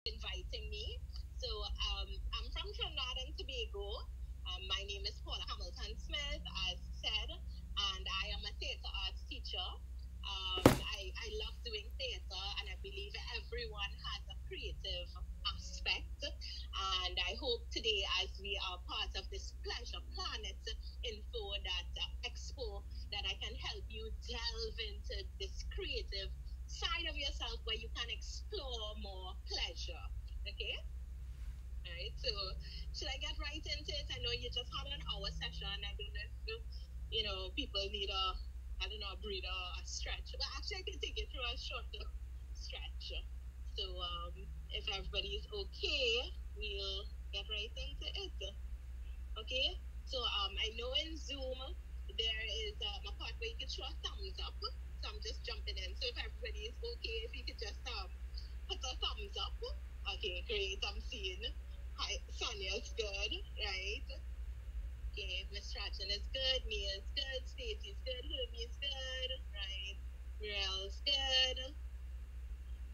inviting me. So I'm from Trinidad and Tobago. My name is Paula Hamilton-Smith, as said, and I am a theatre arts teacher. I love doing theatre, and I believe everyone has a creative aspect. And I hope today, as we are part of this Pleasure Planet info that Expo, that I can help you delve into this creative side of yourself where you can explore more pleasure. Okay? All right. So, should I get right into it? I know you just had an hour session. I don't know if people need I don't know, a breather, a stretch. But actually, I can take you through a shorter stretch. So, if everybody is okay, we'll get right into it. Okay. So, I know in Zoom there is a part where you can show a thumbs up. So I'm just jumping in. So if everybody is okay, if you could just put a thumbs up. Okay, great. I'm seeing. Hi, Sonia's good, right? Okay, Miss Trajan is good, Mia's good, Stacey's good, Hermie's good, right? Mirel's good.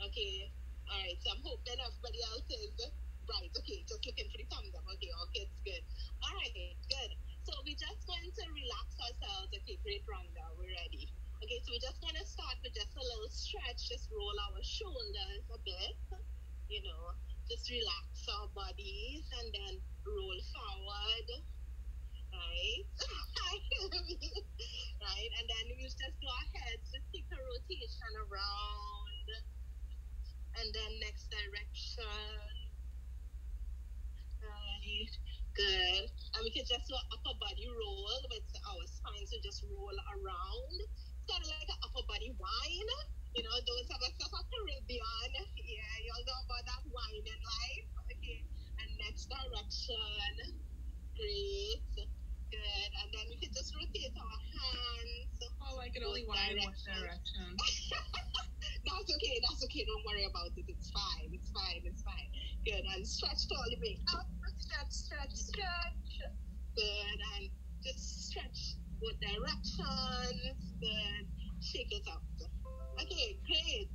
Okay, all right. So I'm hoping everybody else is right. Okay, just looking for the thumbs up. Okay, okay, it's good. All right, good. So we're just going to relax ourselves. Okay, great, Rhonda. We're ready. Okay, so we're just going to start with just a little stretch. Just roll our shoulders a bit. Just relax our bodies and then roll forward. Right? Right? And then we just go ahead, just take a rotation around. And then next direction. Right. Good. And we can just do an upper body roll with our spine. So just roll around. It's kind of like an upper body whine. Those of us of a Caribbean. Yeah, y'all know about that whine in life. Okay. And next direction. Great. Good. And then we can just rotate our hands. Oh, I can only whine in one direction. That's okay. That's okay. Don't worry about it. It's fine. It's fine. It's fine. Good. And stretch all the way up. Stretch, stretch, stretch. Good. And just stretch both directions. Good. Shake it up. Okay, great.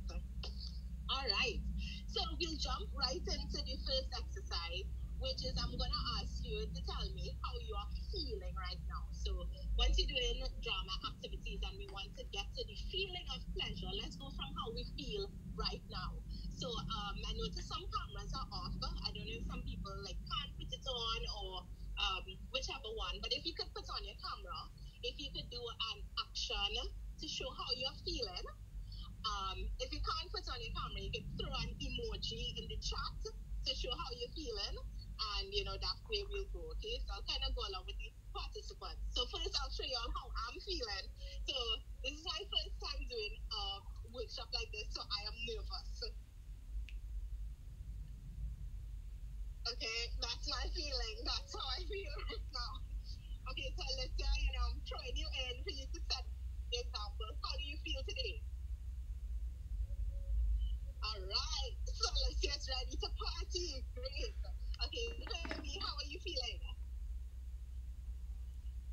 All right. So we'll jump right into the first exercise, which is I'm going to ask you to tell me how you are feeling right now. So once you're doing drama activities and we want to get to the feeling of pleasure, let's go from how we feel right now. So I notice some cameras are off. I don't know if some people can't put it on or whichever one. But if you could put on your camera, if you could do an action to show how you're feeling. If you can't put on your camera, you can throw an emoji in the chat to show how you're feeling. And, that way we'll go, okay? So I'll kind of go along with the participants. So first I'll show you all how I'm feeling. So this is my first time doing a workshop like this, so I am nervous. Okay, that's my feeling. That's how I feel right now. Okay, so let's say, I'm throwing you in for you to set the example. How do you feel today? All right, so let's get ready to party. Great. Okay, Hermie, how are you feeling?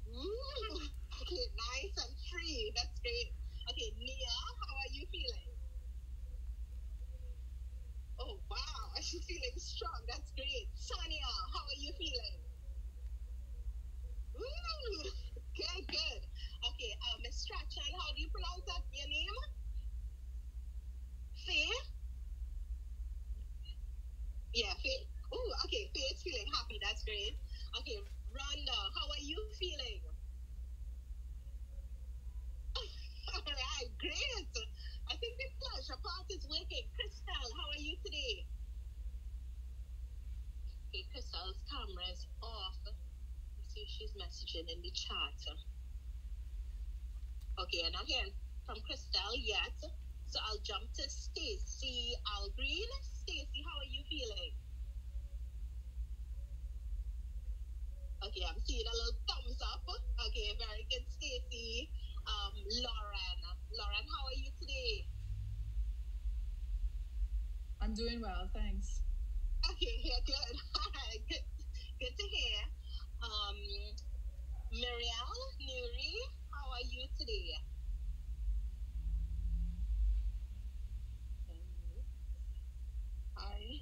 Ooh, okay, nice and free. That's great. Okay, Nia, how are you feeling? Oh, wow, she's feeling strong. That's great. Sonia, how are you feeling? Ooh, good, good. Okay, Miss Strachan, how do you pronounce that? Your name? Faye? Yeah, Faye. Ooh, okay, Faye's feeling happy. That's great. Okay, Rhonda, how are you feeling? All right, great. I think the pleasure part is working. Crystal, how are you today? Okay, Crystal's camera is off. Let's see if she's messaging in the chat. Okay, I'm not hearing from Crystal yet. So I'll jump to Stacy Algreen. Stacy, how are you feeling? Okay, I'm seeing a little thumbs up. Okay, very good, Stacy. Lauren, how are you today? I'm doing well, thanks. Okay, yeah, good. All right, good to hear. Muriel, Nuri, how are you today? Hi.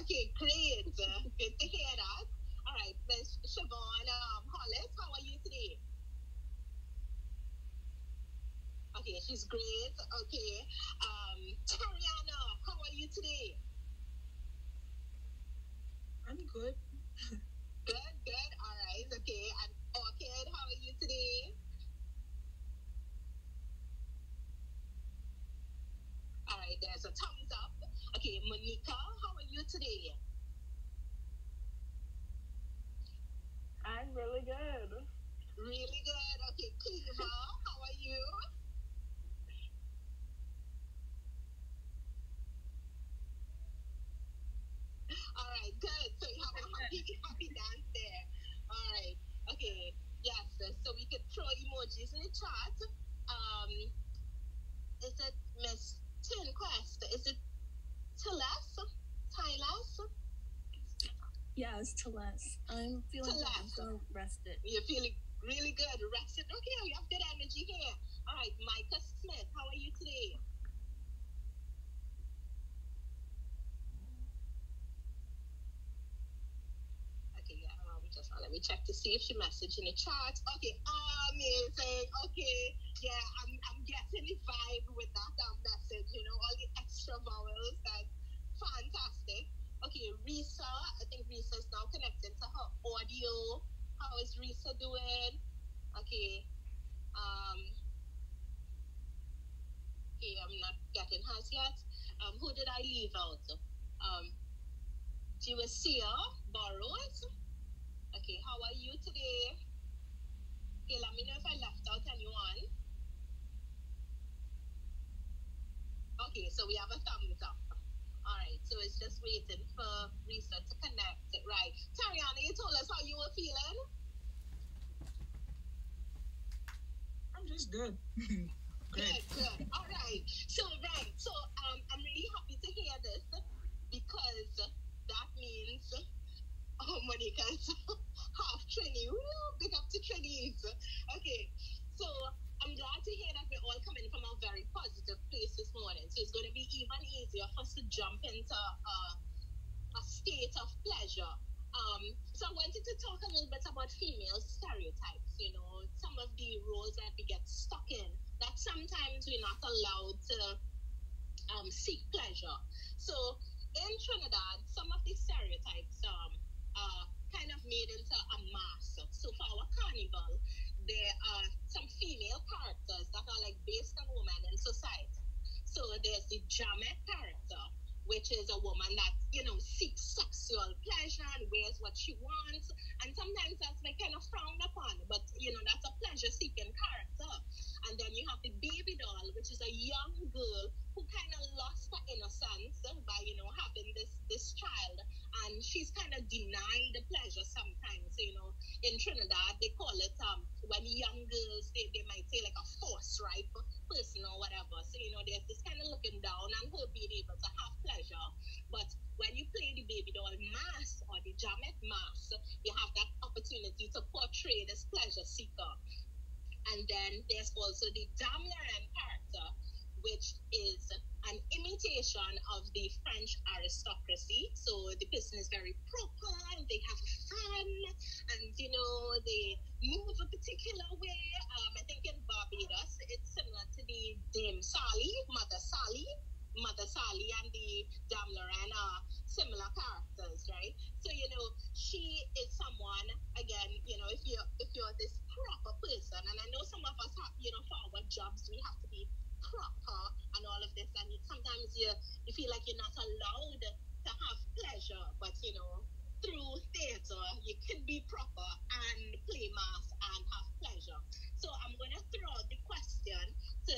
Okay, great. Good to hear that. All right, Miss Siobhan Hollis, how are you today? Okay, she's great. Okay. Tariana, how are you today? I'm good. Good, good. All right. Okay. And Orchid, how are you today? All right, there's a thumbs up. Okay, Monica, how are you today? I'm really good. Really good. Okay, Kiva, how are you? All right, good. So you have a happy dance there. All right. Okay. Yes. So we could throw emojis in the chat. Um, is it Miss Tinquest? Is it Tilas? Tilas? Yes, to less. I'm feeling good. I'm feeling rested. You're feeling really good. Rested. Okay, you have good energy here. All right, Micah Smith, how are you today? Okay, yeah, just let me check to see if she messaged in the chat. Okay, amazing. Okay, yeah, I'm getting the vibe with that message. You know, all the extra vowels. That's fantastic. Okay, Risa, I think Risa is now connected to her audio. How is Risa doing? Okay, um, okay, I'm not getting hers yet. Who did I leave out? Juasia Burrows. Okay, how are you today? Okay, let me know if I left out anyone. Okay, so we have a thumbs up. All right, so it's just waiting for Risa to connect. Right. Tariana, you told us how you were feeling? I'm just good. Good, good. All right. So, I'm really happy to hear this because that means Monica's half Trini. Woo, big up to Trinis. Okay, so I'm glad to hear that we're all coming from a very positive place this morning. So it's going to be even easier for us to jump into a state of pleasure. So I wanted to talk a little bit about female stereotypes, you know, some of the roles that we get stuck in, that sometimes we're not allowed to seek pleasure. So in Trinidad, some of the stereotypes are kind of made into a mass. So for our carnival, there are some female characters that are like based on women in society. So there's the Jamet character, which is a woman that, you know, seeks sexual pleasure and wears what she wants. And sometimes that's like kind of frowned upon, but, you know, that's a pleasure seeking character. And then you have the baby doll, which is a young girl who kind of lost her innocence by, you know, having this child. And she's kind of denied the pleasure sometimes, you know. In Trinidad, they call it, when young girls, they might say like a force, right? Person or whatever. So, you know, there's this kind of looking down on her being able to have pleasure. But when you play the baby doll mask or the Jamet mask, you have that opportunity to portray this pleasure seeker. And then there's also the Damlaren character, which is an imitation of the French aristocracy. So the person is very proper and they have fun and, you know, they move a particular way. I think in Barbados, it's similar to the Dame Sally, Mother Sally and the Damlaren are similar characters, right? So, you know, she is someone, again, you know, if you're this proper person, and I know some of us have, you know, for our jobs, we have to be proper and all of this, and sometimes you feel like you're not allowed to have pleasure, but, you know, through theater, you can be proper and play mass and have pleasure. So I'm going to throw the question to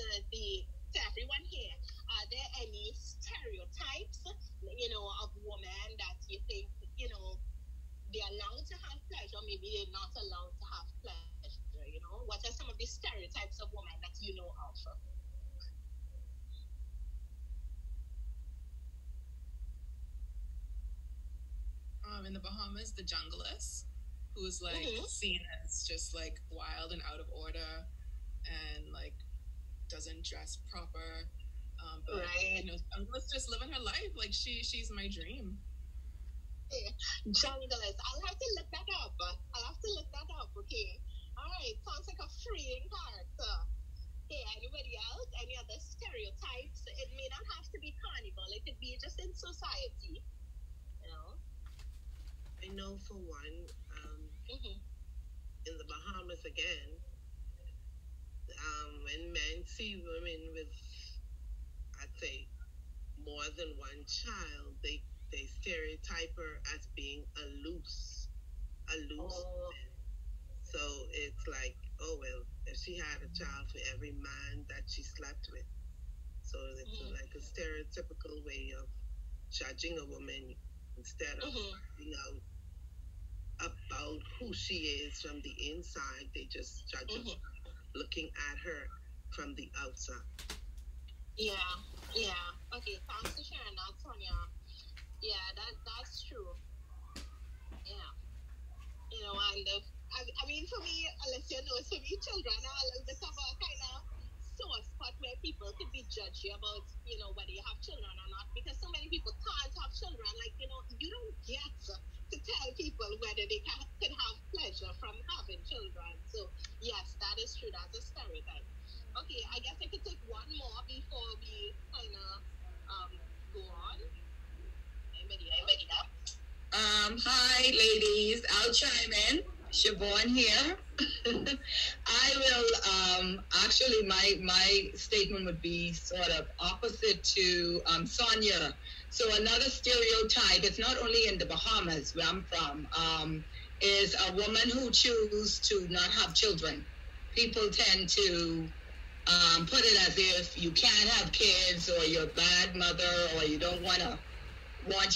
everyone here. Are there any stereotypes, you know, of women that you think, you know, they're allowed to have pleasure, maybe they're not allowed to have pleasure, you know? What are some of the stereotypes of women that you know of? In the Bahamas, the junglist, who's like seen as just like wild and out of order and like doesn't dress proper. But right. you know, junglist just living her life. Like she's my dream. Junglers. I'll have to look that up. Okay. All right. Sounds like a freeing character. Hey, anybody else? Any other stereotypes? It may not have to be carnival. It could be just in society. You know. I know for one, in the Bahamas again, when men see women with, I'd say, more than one child, they stereotype her as being a loose woman. So it's like, oh well, if she had a child for every man that she slept with. So it's like a stereotypical way of judging a woman instead of finding out about who she is from the inside. They just judge her looking at her from the outside. Yeah. Okay, thanks for sharing that, Sonia. Yeah, that's true. Yeah. You know, and I mean, for me, unless you know, for me, children are a little bit of a kind of sore spot where people could be judgy about, you know, whether you have children or not, because so many people can't have children. Like, you know, you don't get to tell people whether they can have pleasure from having children. So, yes, that is true. That's a stereotype. Okay, I guess I could take one more before we kind of go on. Anybody else? Hi, ladies. I'll chime in. Siobhan here. I will, actually, my statement would be sort of opposite to Sonia. So another stereotype, it's not only in the Bahamas where I'm from, is a woman who chooses to not have children. People tend to put it as if you can't have kids, or you're a bad mother, or you don't want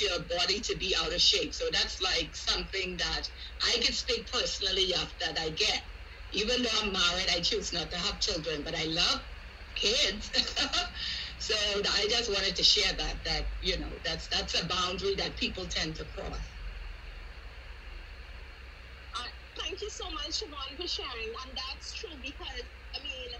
your body to be out of shape. So that's like something that I can speak personally of, that I get. Even though I'm married, I choose not to have children, but I love kids. So I just wanted to share that you know, that's a boundary that people tend to cross. Thank you so much, Siobhan, for sharing. And that's true, because, I mean,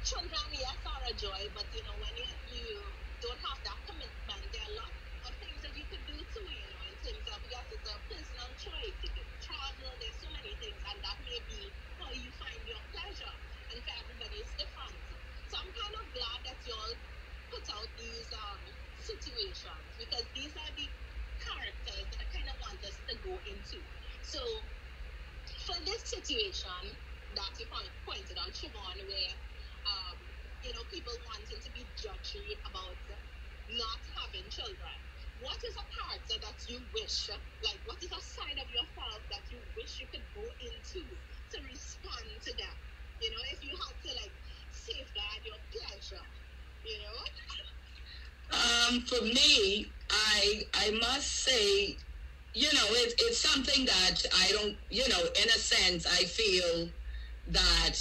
children, yes, are a joy, but, you know, when you don't have that commitment, there are a lot of things that you could do too, you know, in terms of, yes, it's a personal choice. You can travel, there's so many things, and that may be how you find your pleasure. And for everybody, it's different. So I'm kind of glad that you all put out these situations, because these are the characters that I kind of want us to go into. So, for this situation that you pointed out, Siobhan, where, you know, people wanting to be judgy about not having children, what is a character that you wish, like, what is a side of yourself that you wish you could go into to respond to that? You know, if you had to, like, safeguard your pleasure, you know? For me, I must say, you know, it's something that I don't, you know, in a sense, I feel that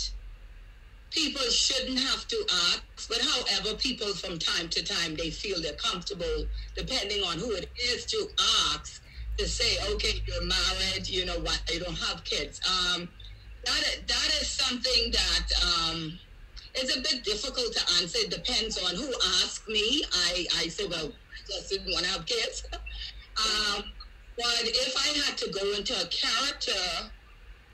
people shouldn't have to ask, but however, people from time to time, they feel they're comfortable, depending on who it is, to ask, to say, okay, you're married, you know, why you don't have kids. That is something that is a bit difficult to answer. It depends on who asks me. I say, well, I just didn't want to have kids. But if I had to go into a character,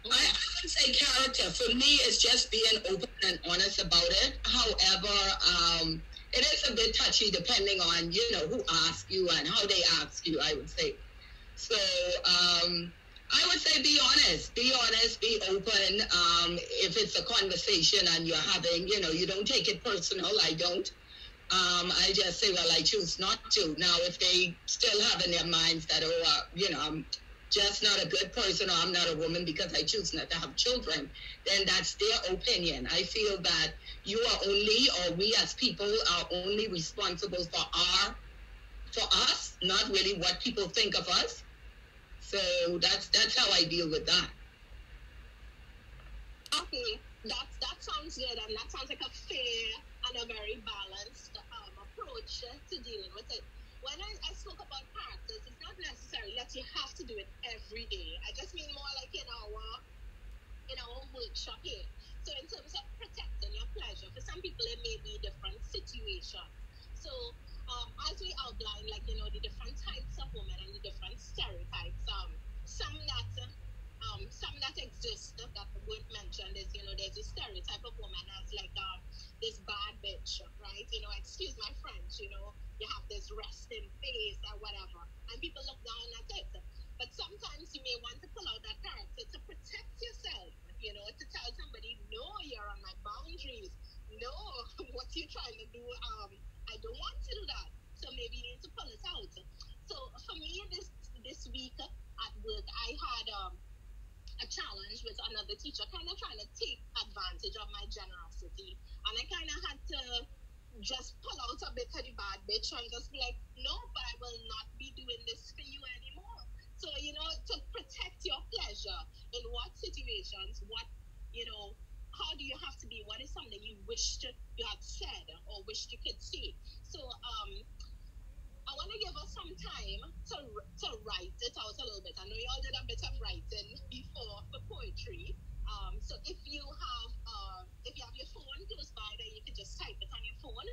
I would say character. For me, it's just being open and honest about it. However, it is a bit touchy depending on, you know, who asks you and how they ask you, I would say. So I would say be honest, be open. If it's a conversation and you're having, you know, you don't take it personal. I don't. I just say, well, I choose not to. Now, if they still have in their minds that, oh, you know, I'm just not a good person, or I'm not a woman because I choose not to have children, then that's their opinion. I feel that you are only, or we as people are only responsible for us, not really what people think of us. So that's how I deal with that. Okay, that sounds good, and that sounds like a fair and a very balanced approach to dealing with it. When I spoke about characters, it's not necessarily that you have to do it every day. I just mean more like in our workshop here. So in terms of protecting your pleasure, for some people it may be different situations. So as we outline, like, you know, the different types of women and the different stereotypes, exists that would mention is, there's a stereotype of woman as like this bad bitch, right? Excuse my French, you have this resting face or whatever, and people look down at it. But sometimes you may want to pull out that character to protect yourself, to tell somebody, no, you're on my boundaries. No, what you're trying to do, I don't want to do that. So maybe you need to pull it out. So for me, this week at work, I had a challenge with another teacher, kind of trying to take advantage of my generosity. And I kind of had to just pull out a bit of the bad bitch and just be like, no, but I will not be doing this for you anymore. So, to protect your pleasure, in what situations, how do you have to be? What is something you wished you had said or wished you could say? So, I want to give us some time to write it out a little bit. I know you all did a bit of writing before for poetry. So if you have your phone close by, then you could just type it on your phone,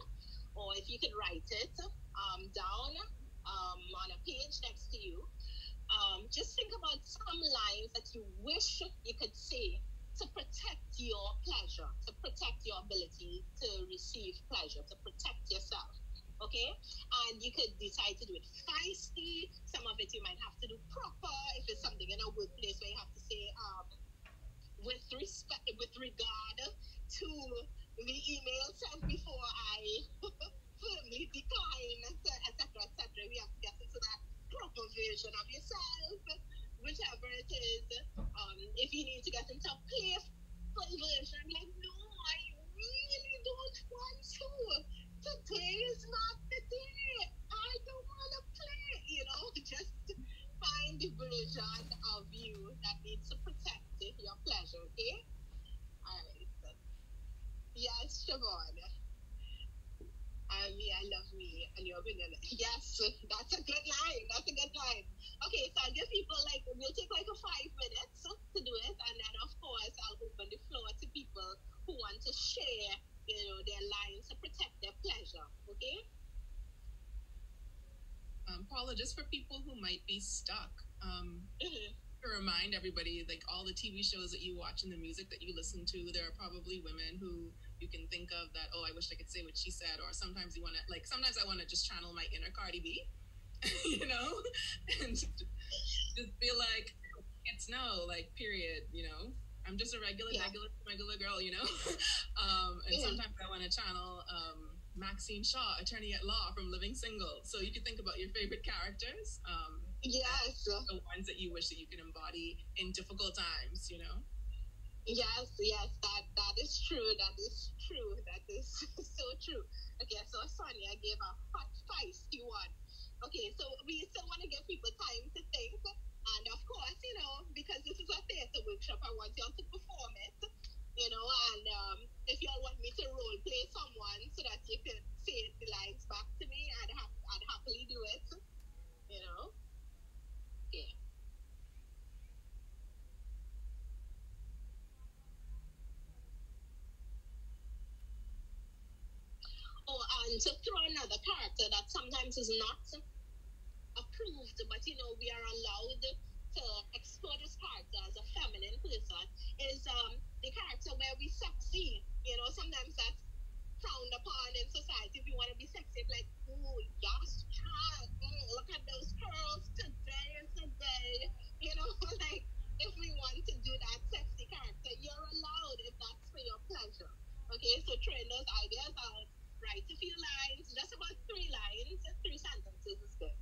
or if you could write it down on a page next to you. Just think about some lines that you wish you could say to protect your pleasure, to protect your ability to receive pleasure, to protect yourself. Okay? And you could decide to do it feisty. Some of it you might have to do proper if it's something in a workplace where you have to say, with respect, with regard to the email sent before I firmly decline, etc., etc. We have to get into that proper version of yourself, whichever it is. If you need to get into a playful version, like, no, I really don't want to. Today is not the day. I don't want to play. Just find the version of you that needs to protect your pleasure, okay? All right. Yes, Siobhan. Me, I love me, and you're vanilla. Yes, that's a good line. That's a good line. Okay, so I'll give people we'll take like a 5 minutes to do it, and then of course I'll open the floor to people who want to share, their lines to protect their pleasure. Okay? Paula, just for people who might be stuck, to remind everybody, like all the TV shows that you watch and the music that you listen to, there are probably women who you can think of that, oh, I wish I could say what she said, or sometimes you want to, sometimes I want to just channel my inner Cardi B, and just feel like it's no, period, I'm just a regular girl, and sometimes I want to channel Maxine Shaw, attorney at law from Living Single. So you can think about your favorite characters. Yes. The ones that you wish that you could embody in difficult times, Yes, that is true. That is true. That is so true. Okay, so Sonia gave a hot, feisty one. Okay, so we still want to give people time to think. And of course, because this is a theater workshop, I want y'all to perform it. And if y'all want me to role play someone so that you can say the lines back to me, I'd happily do it. Okay. Oh, and to throw another character that sometimes is not approved, but we are allowed to explore this character as a feminine person, is the character where we sexy. Sometimes that's frowned upon in society. If you want to be sexy, like, oh, yes, child, look at those curls, today is the day. If we want to do that sexy character, you're allowed if that's for your pleasure. Okay, so train those ideas out. Write a few lines, just about 3 lines, 3 sentences is good.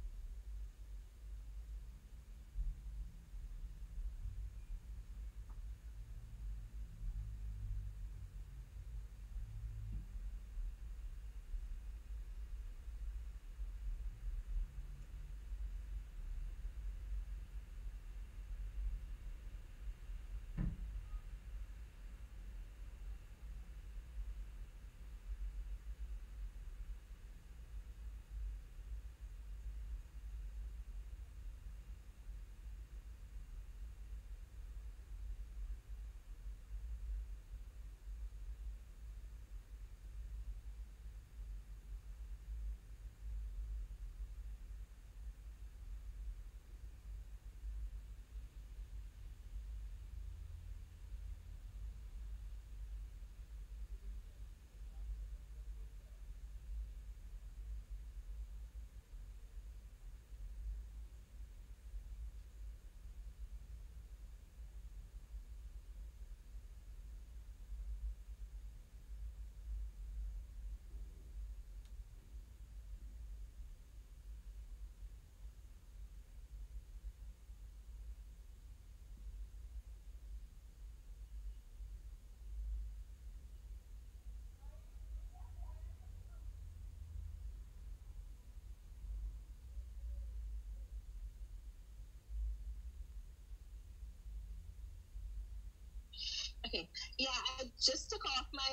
Okay. Yeah, I just took off my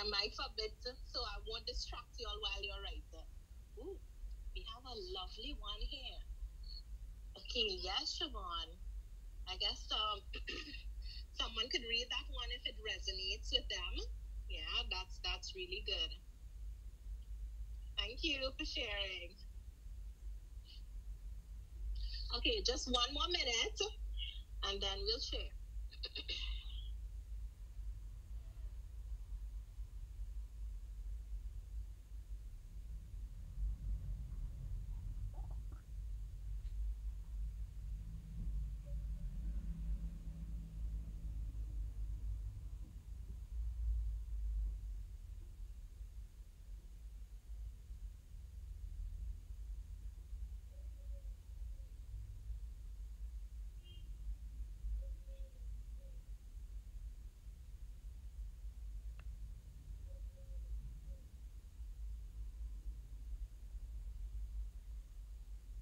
mic for a bit, so I won't distract you all while you're right there. Ooh, we have a lovely one here. Okay, yes, Siobhan. I guess someone could read that one if it resonates with them. Yeah, that's really good. Thank you for sharing. Okay, just one more minute, and then we'll share.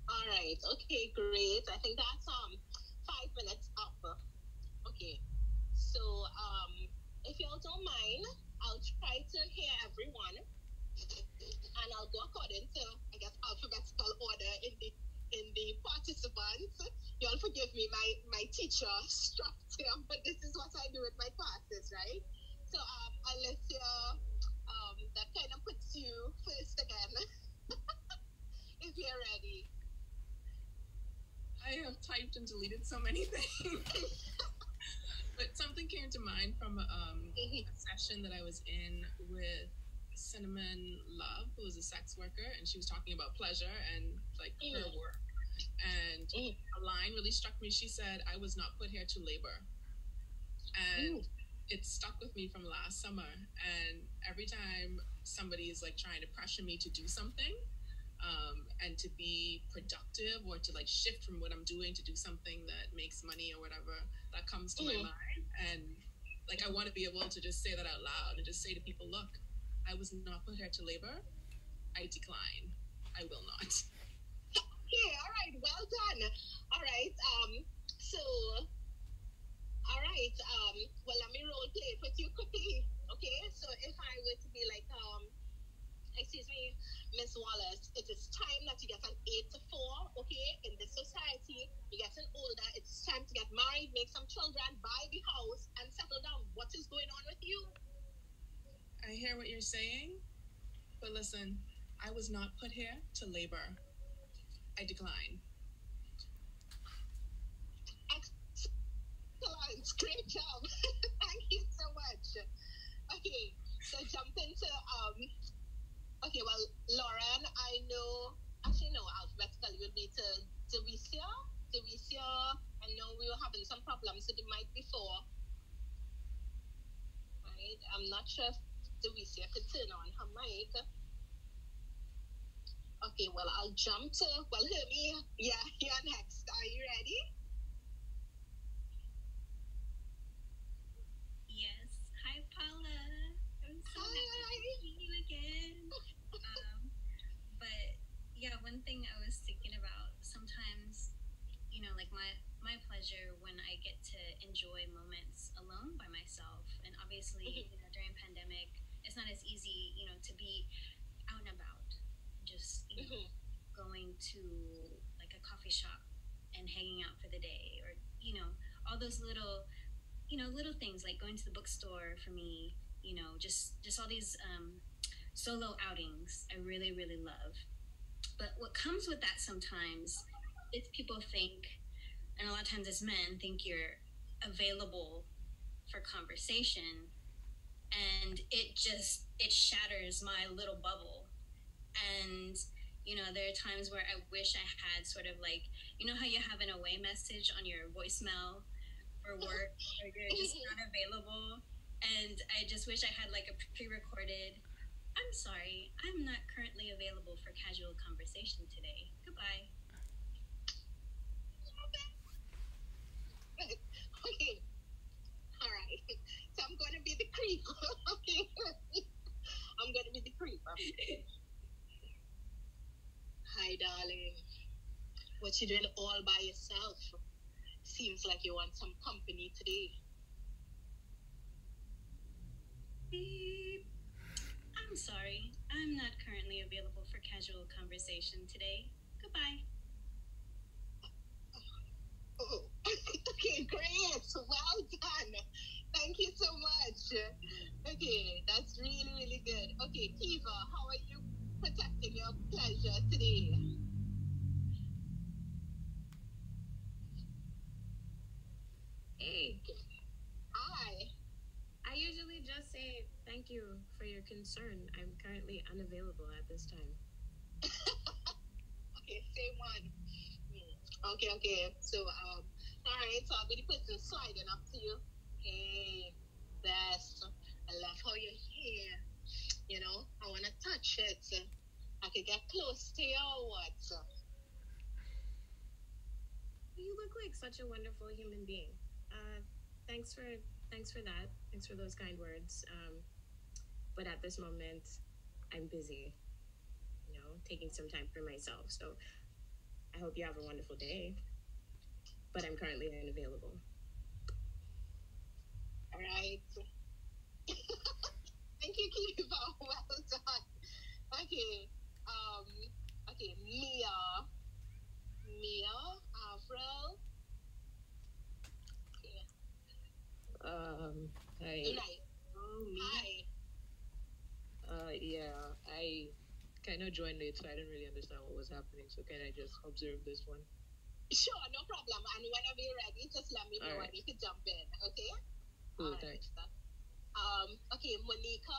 All right. Okay, great. I think that's 5 minutes up. Okay. So if y'all don't mind, I'll try to hear everyone, and I'll go according to, I guess, alphabetical order in the participants. Y'all forgive me, my teacher struck him, but this is what I do with my classes, right? So Alicia, that kind of puts you first again, if you're ready. I have typed and deleted so many things. But something came to mind from a session that I was in with Cinnamon Love, who was a sex worker, and she was talking about pleasure and like her work. And a line really struck me. She said, "I was not put here to labor." And it stuck with me from last summer. And every time somebody is like trying to pressure me to do something, and to be productive or to like shift from what I'm doing to do something that makes money or whatever, that comes to my mind. And like I want to be able to just say that out loud and just say to people, look, I was not put here to labor. I decline. I will not. Okay, all right, well done. All right, so well, let me role play it with you quickly. Okay, so if I were to be like excuse me, Miss Wallace, it is time that you get an 8 to 4, okay? In this society, you're getting older. It's time to get married, make some children, buy the house, and settle down. What is going on with you? I hear what you're saying, but listen, I was not put here to labor. I decline. Excellent. Great job. Thank you so much. Okay, so jump into okay, well, Lauren, I know, actually, no, alphabetically, we'll be to Dewesia. I know we were having some problems with the mic before. Right? I'm not sure if Dewesia could turn on her mic. Okay, well, I'll jump to, well, Hermie, yeah, you're next. Are you ready? Yes. Hi, Paula. I'm so happy to see you again. But yeah, one thing I was thinking about sometimes, you know, like my pleasure when I get to enjoy moments alone by myself. And obviously, you know, during pandemic, it's not as easy, you know, to be out and about, just, you know, going to like a coffee shop and hanging out for the day, or, you know, all those little, you know, little things like going to the bookstore for me, you know, just all these solo outings I really, really love. But what comes with that sometimes is people think, and a lot of times as men, think you're available for conversation, and it shatters my little bubble. And, you know, there are times where I wish I had sort of like, you know how you have an away message on your voicemail for work, or you're just not available, and I just wish I had like a pre-recorded, "I'm sorry, I'm not currently available for casual conversation today. Goodbye." Okay. All right. So I'm going to be the creep. Okay. I'm going to be the creep. Hi, darling. What you doing all by yourself? Seems like you want some company today. Beep. I'm sorry. I'm not currently available for casual conversation today. Goodbye. Oh, okay, great. Well done. Thank you so much. Okay, that's really, really good. Okay, Kiva, how are you protecting your pleasure today? Hey, Hi. I usually just say thank you for your concern. I'm currently unavailable at this time. Okay, same one. Okay. So, all right, so I'll be the person sliding up to you. Hey, best. I love how you're here. You know, I want to touch it. I could get close to you or what? You look like such a wonderful human being. Thanks for that. Thanks for those kind words. But at this moment, I'm busy. You know, taking some time for myself. So I hope you have a wonderful day. But I'm currently unavailable. All right. Thank you, Kiva. Well done. Okay. Okay, Mia, Avril. Okay. Hi. Right. Oh, me. Hi. Yeah, I kind of joined late, so I didn't really understand what was happening. So can I just observe this one? Sure, no problem. And whenever you're ready, just let me know All right. and you can jump in. Okay. Cool, All right. thanks. Okay, Monica.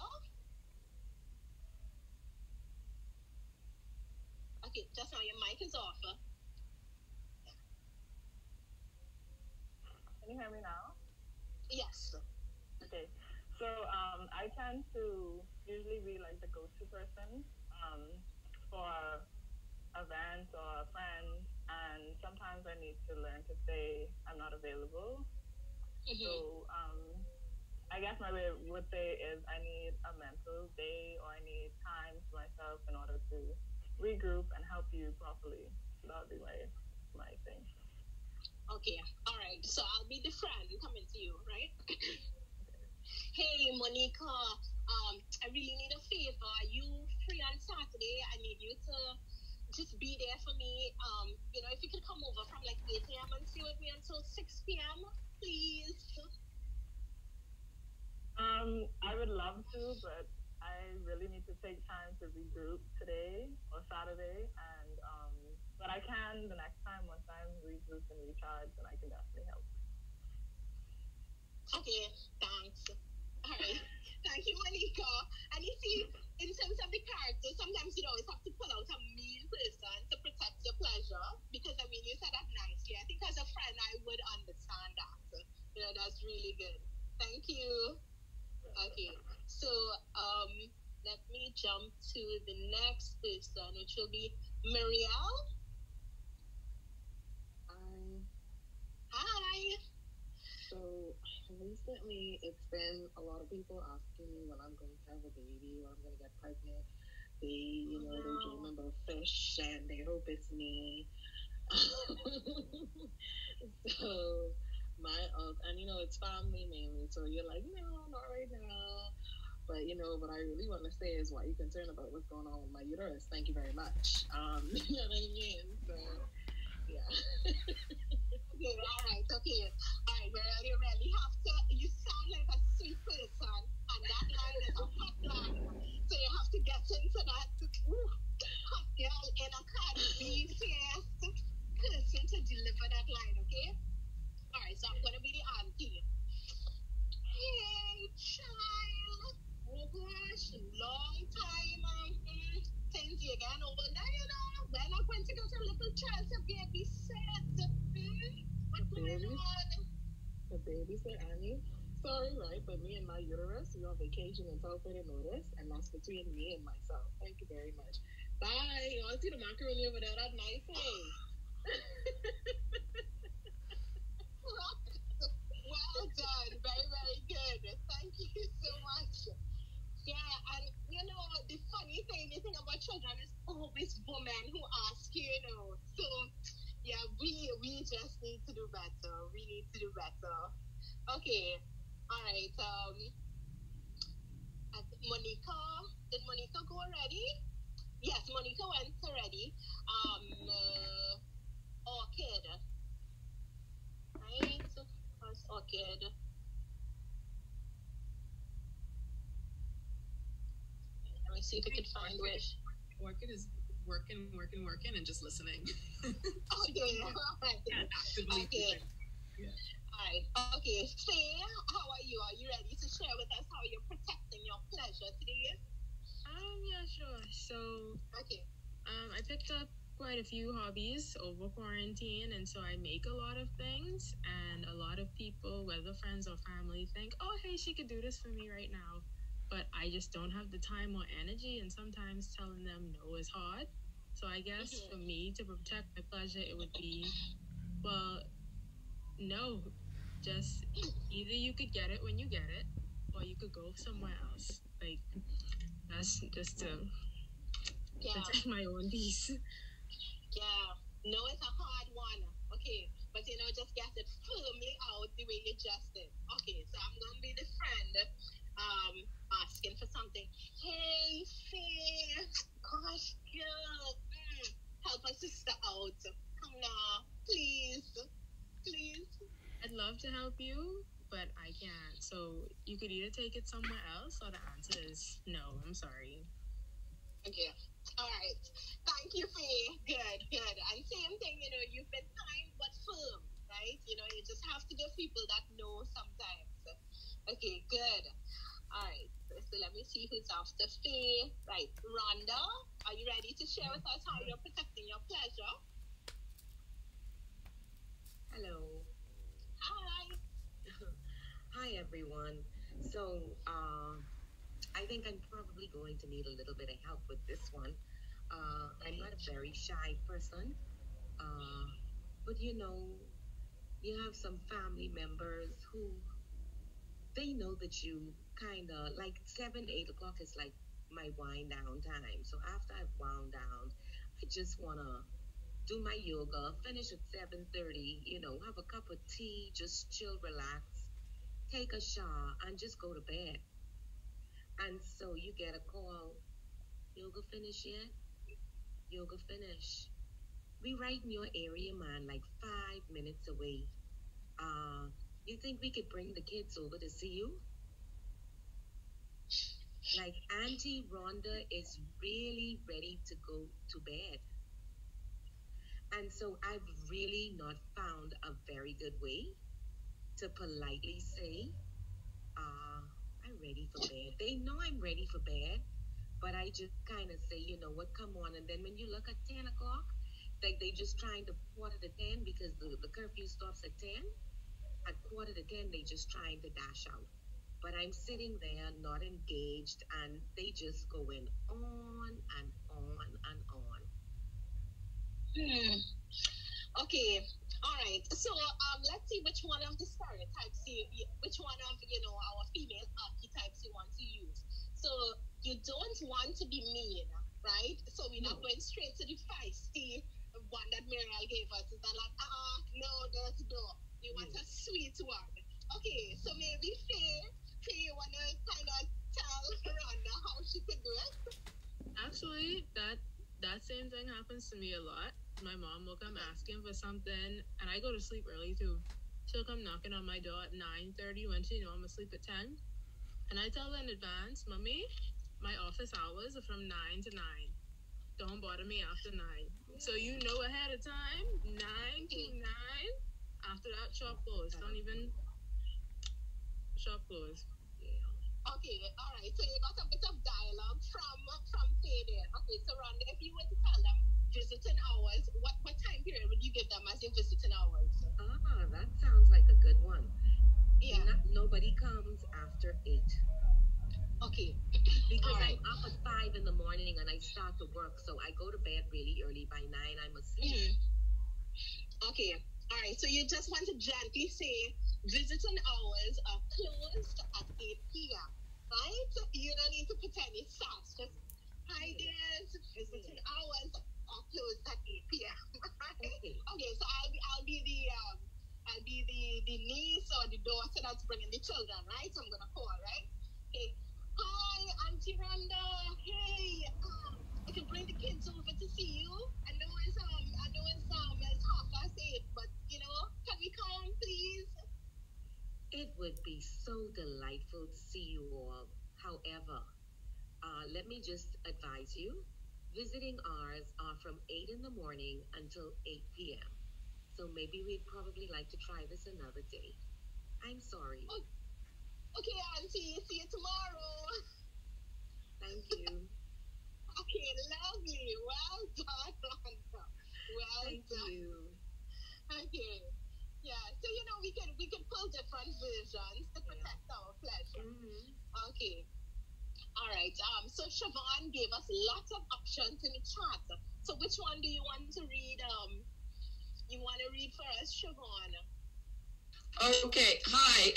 Okay, just now your mic is off. Can you hear me now? Yes. Okay. So I tend to usually be like the go-to person for events or friends, and sometimes I need to learn to say I'm not available. Mm-hmm. So I guess my way would say is I need a mental day, or I need time to myself in order to regroup and help you properly. So that would be my thing. Okay. All right. So I'll be the friend coming to you, right? Hey, Monica. I really need a favor. Are you free on Saturday? I need you to just be there for me. You know, if you could come over from like 8 a.m. and stay with me until 6 p.m., please. I would love to, but I really need to take time to regroup today or Saturday, and but I can the next time once I'm regrouped and recharged, and I can definitely help. Okay, thanks. All right. Thank you, Monica. And you see, in terms of the character, sometimes you always have to pull out a mean person to protect your pleasure. Because, I mean, you said that nicely. I think as a friend, I would understand that. You know, that's really good. Thank you. Okay. So, let me jump to the next person, which will be Marielle. Hi. So recently, it's been a lot of people asking me when I'm going to have a baby or I'm going to get pregnant. They, they dream about fish and they hope it's me. So and it's family mainly. So you're like, no, not right now. But what I really want to say is, why are you concerned about what's going on with my uterus? Thank you very much. You know what I mean? So yeah. Okay, all right, okay. All right, well, you really have to, you sound like a sweet person, and that line is a hot line. So you have to get into that hot girl in a Cardi B person to deliver that line, okay? All right, so I'm going to be the auntie. Hey, child. Oh, gosh, long time. Since you got over now, we're not going to get a little child to babysit. What's going on? The babysit, Annie. Sorry, right? But me and my uterus, we're on vacation in South Florida, notice, and that's between me and myself. Thank you very much. Bye. I see the macaroni over there. That's nice. Hey. Well done. Very, very good. Thank you so much. Yeah, and the funny thing, the thing about children is always women who ask you, So, yeah, we just need to do better. We need to do better. Okay. All right. Monica, did Monica go already? Yes, Monica went already. Orchid, right? First Orchid. Let me see if I can find which. Orchid is working, and just listening. Okay, all right. Actively. Okay. Yeah. All right. Okay. Faye, how are you? Are you ready to share with us how you're protecting your pleasure today? Yeah, sure. So, Okay. I picked up quite a few hobbies over quarantine, and so I make a lot of things, and a lot of people, whether friends or family, think, oh, hey, she could do this for me right now. But I just don't have the time or energy, and sometimes telling them no is hard. So I guess for me to protect my pleasure, it would be, well, no, just either you could get it when you get it, or you could go somewhere else. Like, that's just to protect my own peace. Yeah. No, it's a hard one. Okay. But just get it firmly out the way you just did. Okay, so I'm gonna be the friend asking for something. Hey Faye, gosh girl, help a sister out. Come now, please. I'd love to help you, but I can't. So you could either take it somewhere else, or the answer is no, I'm sorry. Okay. All right. Thank you, Faye. Good. And same thing, you've been kind but firm, right? You just have to give people that know sometimes. Okay, good. All right. So let me see who's after Faye. Right. Rhonda, are you ready to share with us how you're protecting your pleasure? Hello. Hi. Hi, everyone. So, I think I'm probably going to need a little bit of help with this one. I'm not a very shy person, but you have some family members who they know that you kind of like 7, 8 o'clock is like my wind down time. So after I've wound down, I just want to do my yoga, finish at 7:30, have a cup of tea, just chill, relax, take a shower, and just go to bed. And so you get a call, yoga finish yet? Yoga finish. We right in your area, man, like 5 minutes away. You think we could bring the kids over to see you? Like Auntie Rhonda is really ready to go to bed. And so I've really not found a very good way to politely say, I'm ready for bed. They know I'm ready for bed, but I just kind of say, you know what, come on. And then when you look at 10 o'clock, like they just trying to quarter to 10 because the curfew stops at 10. At quarter to 10, they just trying to dash out. But I'm sitting there not engaged, and they just going on and on and on. Okay. All right. So let's see which one of the stereotypes which one of our female archetypes you want to use. So you don't want to be mean, right? So we're not going straight to the feisty one that Muriel gave us. Is that like, no, there's no. You want a sweet one. Okay. So maybe Faye, you want to kind of tell Rhonda how she could do it? Actually, that same thing happens to me a lot. My mom will come asking for something, and I go to sleep early too. She'll come knocking on my door at 9:30 when she know I'm asleep at 10. And I tell her in advance, Mommy, my office hours are from 9 to 9. Don't bother me after 9. So you know ahead of time, 9 to 9. After that, shop closed. Don't even shop closed. Okay, all right. So you got a bit of dialogue from Faye there. Okay, so Rhonda, if you were to tell them visiting hours, what time period would you give them as your visiting hours? That sounds like a good one. Yeah. Nobody comes after 8. Okay. Because I'm up at 5 in the morning and I start to work, so I go to bed really early. By 9, I'm asleep. Okay. All right. So you just want to gently say visiting hours are closed at 8 p.m. Right? You don't need to put any sass. Just hi dears. Visiting hours are closed at 8 p.m. Right? Okay. So I'll be the niece or the daughter that's bringing the children. Right? So I'm gonna call. Right? Okay. Hi, Auntie Rhonda. Hey, I can bring the kids over to see you. I know it's half past 8, but can we come, please? It would be so delightful to see you all. However, let me just advise you visiting hours are from 8 in the morning until 8 p.m. So maybe we'd probably like to try this another day. I'm sorry. Oh, okay, Auntie. See you tomorrow. Thank you. Okay, lovely. Well done, Rhonda. Well Thank done. you. Okay. Yeah. So we can pull different versions to protect our pleasure. Okay. All right. So Siobhan gave us lots of options in the chat. So which one do you want to read? You want to read for us, Siobhan? Okay, hi.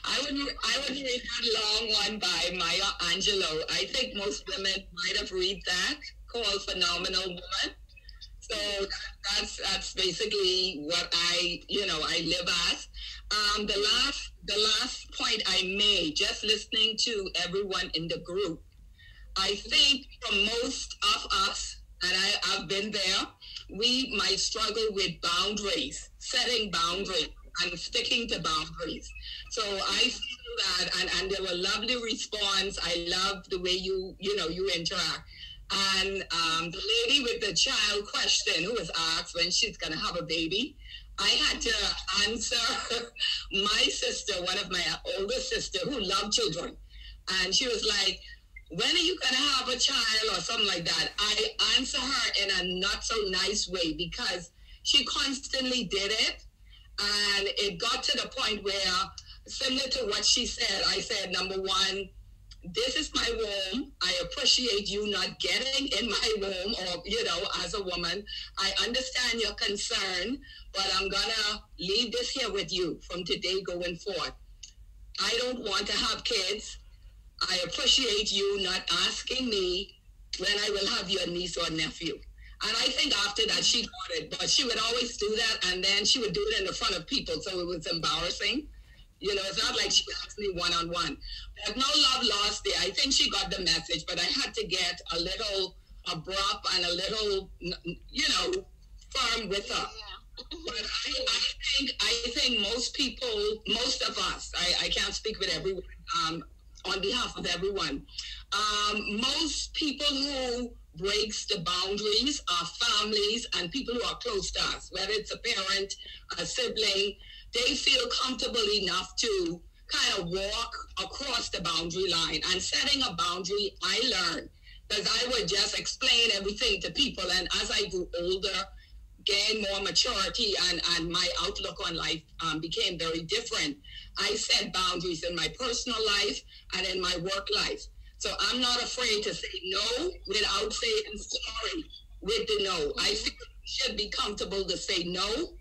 I would read that long one by Maya Angelou. I think most women might have read that, called Phenomenal Woman. So that's basically what I live as. The last point I made, just listening to everyone in the group, I think for most of us, and I've been there, we might struggle with boundaries, setting boundaries and sticking to boundaries. So I feel that, and there were lovely response. I love the way you interact. And the lady with the child question who was asked when she's going to have a baby, I had to answer my sister, one of my older sister who loved children. And she was like, when are you going to have a child or something like that? I answer her in a not so nice way because she constantly did it. And it got to the point where, similar to what she said, I said, number one, this is my womb. I appreciate you not getting in my womb or, as a woman. I understand your concern, but I'm going to leave this here with you from today going forward. I don't want to have kids. I appreciate you not asking me when I will have your niece or nephew. And I think after that she got it, but she would always do that, and then she would do it in the front of people, so it was embarrassing. It's not like she asked me one-on-one. But no love lost there. I think she got the message, but I had to get a little abrupt and a little, firm with her. But I think most of us, I can't speak with everyone, on behalf of everyone, most people who breaks the boundaries are families and people who are close to us, whether it's a parent, a sibling. They feel comfortable enough to kind of walk across the boundary line. And setting a boundary, I learned, because I would just explain everything to people. And as I grew older, gained more maturity, and my outlook on life became very different. I set boundaries in my personal life and in my work life. So I'm not afraid to say no without saying sorry with the no. I feel you should be comfortable to say no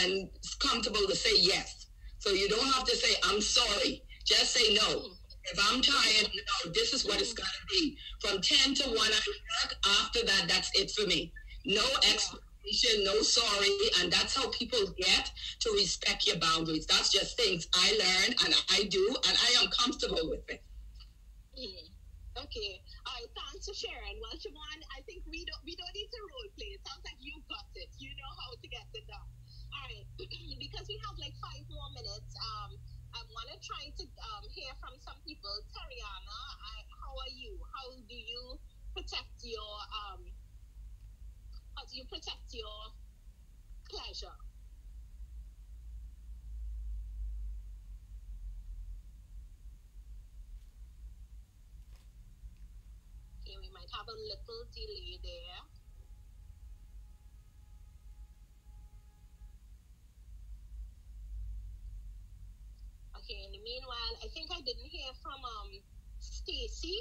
and comfortable to say yes. So you don't have to say, I'm sorry. Just say no. If I'm tired, no, this is what it's going to be. From 10 to 1 I work. After that, that's it for me. No explanation, no sorry. And that's how people get to respect your boundaries. That's just things I learn and I do, and I am comfortable with it. Okay. All right. Thanks for sharing. Well, Siobhan, I think we don't need to role play. It sounds like you got it. You know how to get it done. All right. Because we have like 5 more minutes. I want to try to hear from some people. Tariana, how are you? How do you protect your pleasure? Okay, we might have a little delay there. Okay, in the meanwhile, I think I didn't hear from Stacy.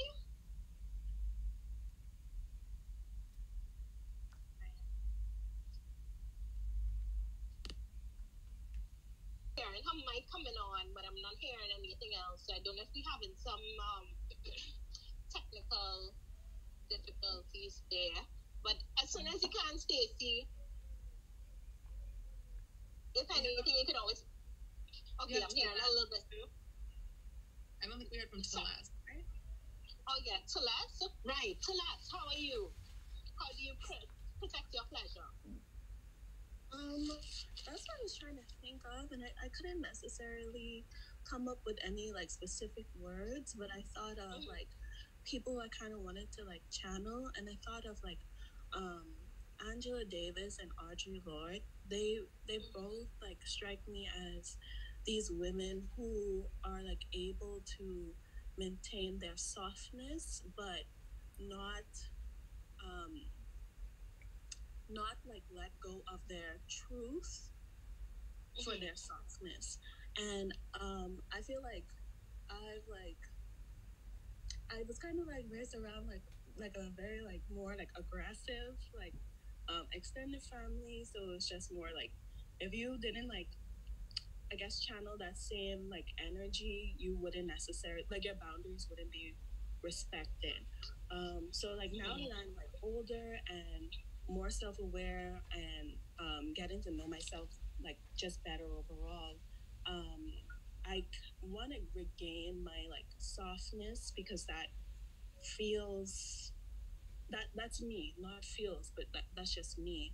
Hearing her mic coming on, but I'm not hearing anything else. So I don't know if we're having some technical difficulties there. But as soon as you can, Stacy, if anything, you can always. Okay, I'm hearing a little bit. I don't think we heard from Celeste, right? Oh yeah, Celeste. Right, Celeste. How are you? How do you protect your pleasure? That's what I was trying to think of, and I couldn't necessarily come up with any like specific words, but I thought of like people I kind of wanted to like channel, and I thought of like Angela Davis and Audre Lorde. They both like strike me as these women who are like able to maintain their softness, but not not like let go of their truth for their softness. And I feel like I've like I was kind of like raised around like a very like more like aggressive like extended family, so it's just more like if you didn't like I guess channel that same like energy, you wouldn't necessarily like your boundaries wouldn't be respected. So like now that I'm like older and more self-aware and getting to know myself like just better overall, I want to regain my like softness because that feels that's me, not feels, but that's just me.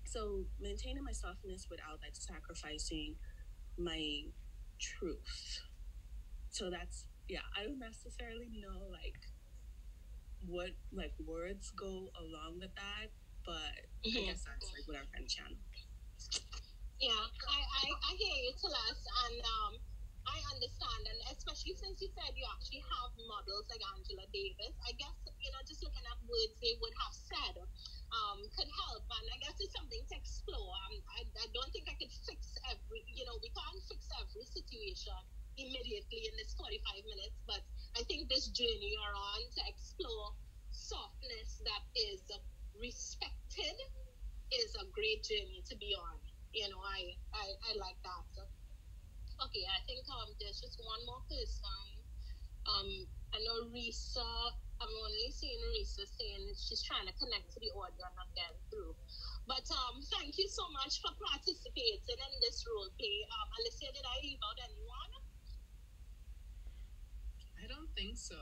So maintaining my softness without like sacrificing my truth. So that's yeah, I don't necessarily know like what like words go along with that, but I guess that's like what I'm trying to channel. Yeah, I hear you, Celeste, and I understand, and especially since you said you actually have models like Angela Davis, I guess just looking at words they would have said could help, and I guess it's something to explore. I don't think I could fix we can't fix every situation immediately in this 45 minutes, but I think this journey you're on to explore softness that is respected is a great journey to be on. I like that. Okay, I think there's just one more person. I know Risa. I'm only seeing Risa saying she's trying to connect to the audio and not getting through. But thank you so much for participating in this role play. Alicia, did I leave out anyone? I don't think so.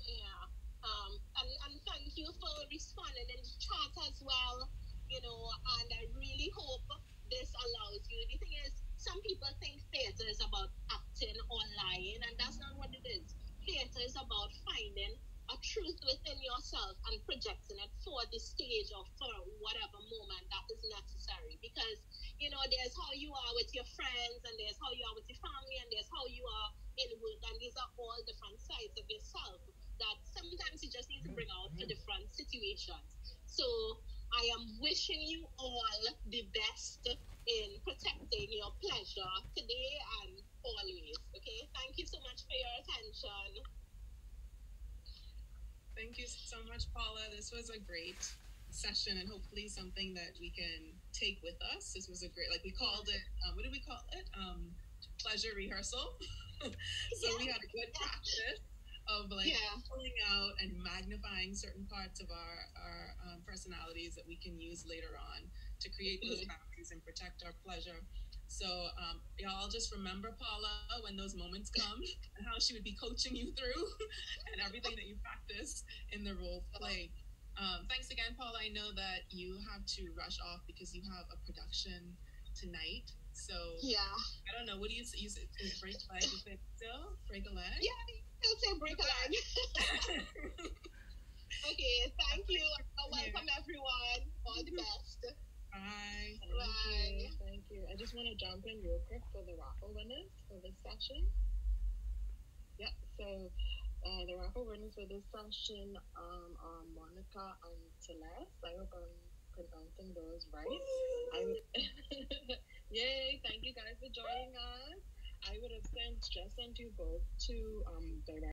Yeah. And thank you for responding in the chat as well. And I really hope this allows you. The thing is, some people think theater is about acting or lying, and that's not what it is. Theater is about finding a truth within yourself and projecting it for the stage or for whatever moment that is necessary. Because, there's how you are with your friends, and there's how you are with your family, and there's how you are in work, and these are all different sides of yourself that sometimes you just need to bring out for different situations. So I am wishing you all the best in protecting your pleasure today and always. Okay, thank you so much for your attention. Thank you so much, Paula. This was a great session and hopefully something that we can take with us. This was a great, we called it, what did we call it? Pleasure rehearsal. So we had a good practice of pulling out and magnifying certain parts of our personalities that we can use later on to create those boundaries and protect our pleasure. So y'all just remember Paula when those moments come and how she would be coaching you through and everything that you practice in the role play. Thanks again, Paula. I know that you have to rush off because you have a production tonight. So I don't know. What do you say? Is break a leg? Is it still break a leg? Yeah, I'll say break a leg. Okay, thank you. Welcome everyone. All the best. Bye. Bye. Thank you. I just want to jump in real quick for the raffle winners for this session. Yeah. So the raffle winners for this session are Monica and Celeste. I hope I'm pronouncing those right. Yay, thank you guys for joining us. I would have just sent you both to direct